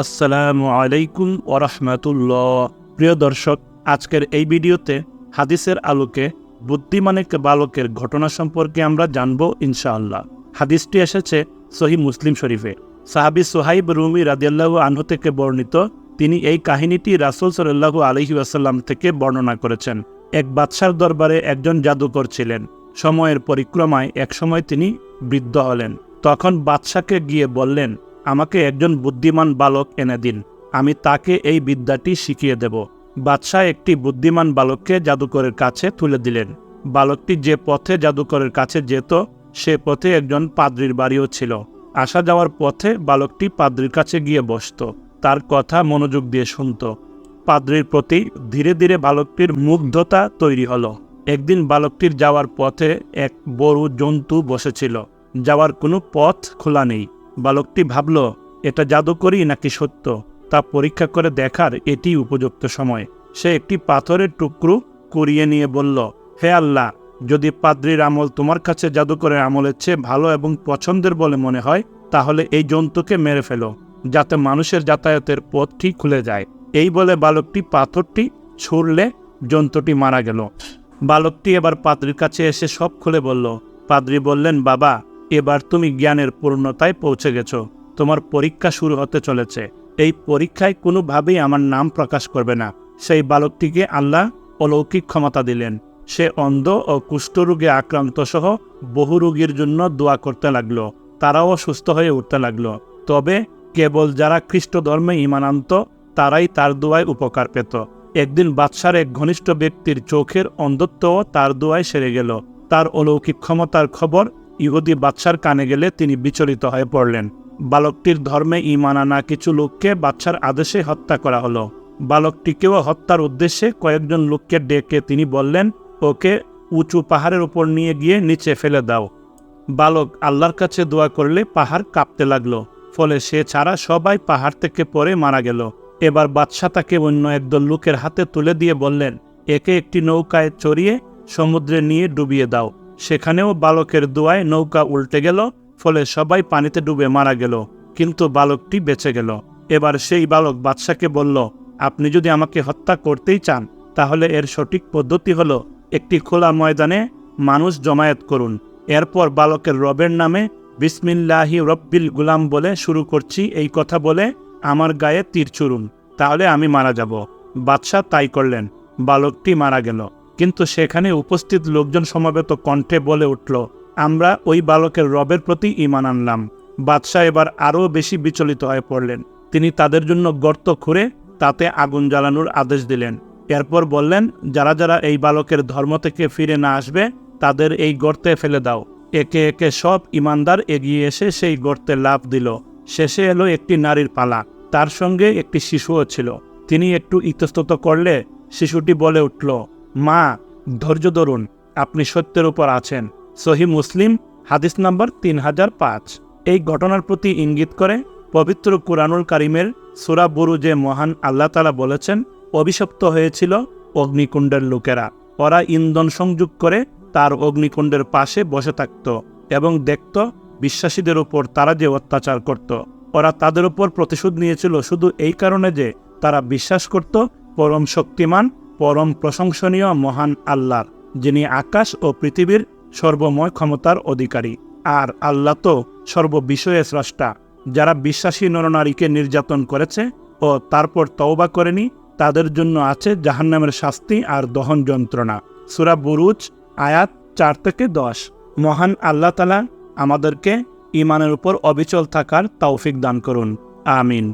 আসসালামু আলাইকুম ওরহমতুল্লাহ। প্রিয় দর্শক, আজকের এই ভিডিওতে হাদিসের আলোকে বুদ্ধিমান এক বালকের ঘটনা সম্পর্কে আমরা জানব ইনশাআল্লাহ। হাদিসটি এসেছে সহিহ মুসলিম শরীফে। সাহাবী সুহাইব রুমি রাদিয়াল্লাহু আনহু থেকে বর্ণিত। তিনি এই কাহিনীটি রাসূল সাল্লাল্লাহু আলাইহি ওয়াসাল্লাম থেকে বর্ণনা করেছেন। এক বাদশার দরবারে একজন জাদুকর ছিলেন। সময়ের পরিক্রমায় একসময় তিনি বৃদ্ধ হলেন। তখন বাদশাকে গিয়ে বললেন, আমাকে একজন বুদ্ধিমান বালক এনে দিন, আমি তাকে এই বিদ্যাটি শিখিয়ে দেব। বাদশাহ একটি বুদ্ধিমান বালককে জাদুকরের কাছে তুলে দিলেন। বালকটি যে পথে জাদুকরের কাছে যেত সে পথে একজন পাদ্রীর বাড়িও ছিল। আসা যাওয়ার পথে বালকটি পাদ্রীর কাছে গিয়ে বসত, তার কথা মনোযোগ দিয়ে শুনত। পাদ্রীর প্রতি ধীরে ধীরে বালকটির মুগ্ধতা তৈরি হলো। একদিন বালকটির যাওয়ার পথে এক বড় জন্তু বসেছিল। যাওয়ার কোনো পথ খোলা নেই। বালকটি ভাবল, এটা জাদুকরি নাকি সত্য তা পরীক্ষা করে দেখার এটি উপযুক্ত সময়। সে একটি পাথরের টুকরো কুড়িয়ে নিয়ে বলল, হে আল্লাহ, যদি পাদ্রীর আমল তোমার কাছে জাদুকরের আমলের চেয়ে ভালো এবং পছন্দের বলে মনে হয়, তাহলে এই জন্তুকে মেরে ফেলো, যাতে মানুষের যাতায়াতের পথটি খুলে যায়। এই বলে বালকটি পাথরটি ছুঁড়লে জন্তুটি মারা গেল। বালকটি এবার পাদ্রীর কাছে এসে সব খুলে বলল। পাদ্রী বললেন, বাবা, এবার তুমি জ্ঞানের পূর্ণতায় পৌঁছে গেছ। তোমার পরীক্ষা শুরু হতে চলেছে। এই পরীক্ষায় কোনোভাবেই আমার নাম প্রকাশ করবে না। সেই বালকটিকে আল্লাহ অলৌকিক ক্ষমতা দিলেন। সে অন্ধ ও কুষ্ঠরোগে আক্রান্ত সহ বহু রোগীর জন্য দোয়া করতে লাগলো। তারাও সুস্থ হয়ে উঠতে লাগলো। তবে কেবল যারা খ্রিস্ট ধর্মে ঈমান আনত তারাই তার দোয়ায় উপকার পেত। একদিন বাদশার এক ঘনিষ্ঠ ব্যক্তির চোখের অন্ধত্বও তার দোয়ায় সেরে গেল। তার অলৌকিক ক্ষমতার খবর ইহুদি বাদশার কানে গেলে তিনি বিচলিত হয়ে পড়লেন। বালকটির ধর্মে ঈমান আনা কিছু লোককে বাদশার আদেশে হত্যা করা হলো। বালকটিকেও হত্যার উদ্দেশ্যে কয়েকজন লোককে ডেকে তিনি বললেন, ওকে উঁচু পাহাড়ের উপর নিয়ে গিয়ে নিচে ফেলে দাও। বালক আল্লাহর কাছে দোয়া করলে পাহাড় কাঁপতে লাগলো। ফলে সে ছাড়া সবাই পাহাড় থেকে পড়ে মারা গেল। এবার বাদশাহ তাকে অন্য একদল লোকের হাতে তুলে দিয়ে বললেন, একে একটি নৌকায় চড়িয়ে সমুদ্রে নিয়ে ডুবিয়ে দাও। সেখানেও বালকের দোয়ায় নৌকা উল্টে গেল। ফলে সবাই পানিতে ডুবে মারা গেল, কিন্তু বালকটি বেঁচে গেল। এবার সেই বালক বাদশাকে বলল, আপনি যদি আমাকে হত্যা করতেই চান, তাহলে এর সঠিক পদ্ধতি হলো একটি খোলা ময়দানে মানুষ জমায়েত করুন। এরপর বালকের রবের নামে বিসমিল্লাহি রব্বিল গুলাম বলে শুরু করছি এই কথা বলে আমার গায়ে তীর ছুড়ুন, তাহলে আমি মারা যাব। বাদশাহ তাই করলেন। বালকটি মারা গেল। কিন্তু সেখানে উপস্থিত লোকজন সমবেত কণ্ঠে বলে উঠল, আমরা ওই বালকের রবের প্রতি ঈমান আনলাম। বাদশাহ এবার আরও বেশি বিচলিত হয়ে পড়লেন। তিনি তাদের জন্য গর্ত খুঁড়ে তাতে আগুন জ্বালানোর আদেশ দিলেন। এরপর বললেন, যারা যারা এই বালকের ধর্ম থেকে ফিরে না আসবে তাদের এই গর্তে ফেলে দাও। একে একে সব ঈমানদার এগিয়ে এসে সেই গর্তে লাফ দিল। শেষে এলো একটি নারীর পালা। তার সঙ্গে একটি শিশুও ছিল। তিনি একটু ইতস্তত করলে শিশুটি বলে উঠল, মা, ধৈর্য ধরুন, আপনি সত্যের উপর আছেন। সহিহ মুসলিম, হাদিস নাম্বার 3005। এই ঘটনার প্রতি ইঙ্গিত করে পবিত্র কুরআনুল কারীমের সূরা বুরুজে মহান আল্লাহ তাআলা বলেছেন, অভিশপ্ত হয়েছিল অগ্নিকুণ্ডের লোকেরা। ওরা ইন্ধন সংযোগ করে তার অগ্নিকুণ্ডের পাশে বসে থাকত এবং দেখত বিশ্বাসীদের উপর তারা যে অত্যাচার করত। ওরা তাদের উপর প্রতিশোধ নিয়েছিল শুধু এই কারণে যে তারা বিশ্বাস করত পরম শক্তিমান, পরম প্রশংসনীয় মহান আল্লাহর, যিনি আকাশ ও পৃথিবীর সর্বময় ক্ষমতার অধিকারী। আর আল্লাহ তো সর্ববিষয়ে স্রষ্টা। যারা বিশ্বাসী নরনারীকে নির্যাতন করেছে ও তারপর তওবা করেনি, তাদের জন্য আছে জাহান্নামের শাস্তি আর দহন যন্ত্রণা। সূরা বুরুজ, আয়াত 4 থেকে 10। মহান আল্লাহ তাআলা আমাদেরকে ঈমানের উপর অবিচল থাকার তৌফিক দান করুন। আমিন।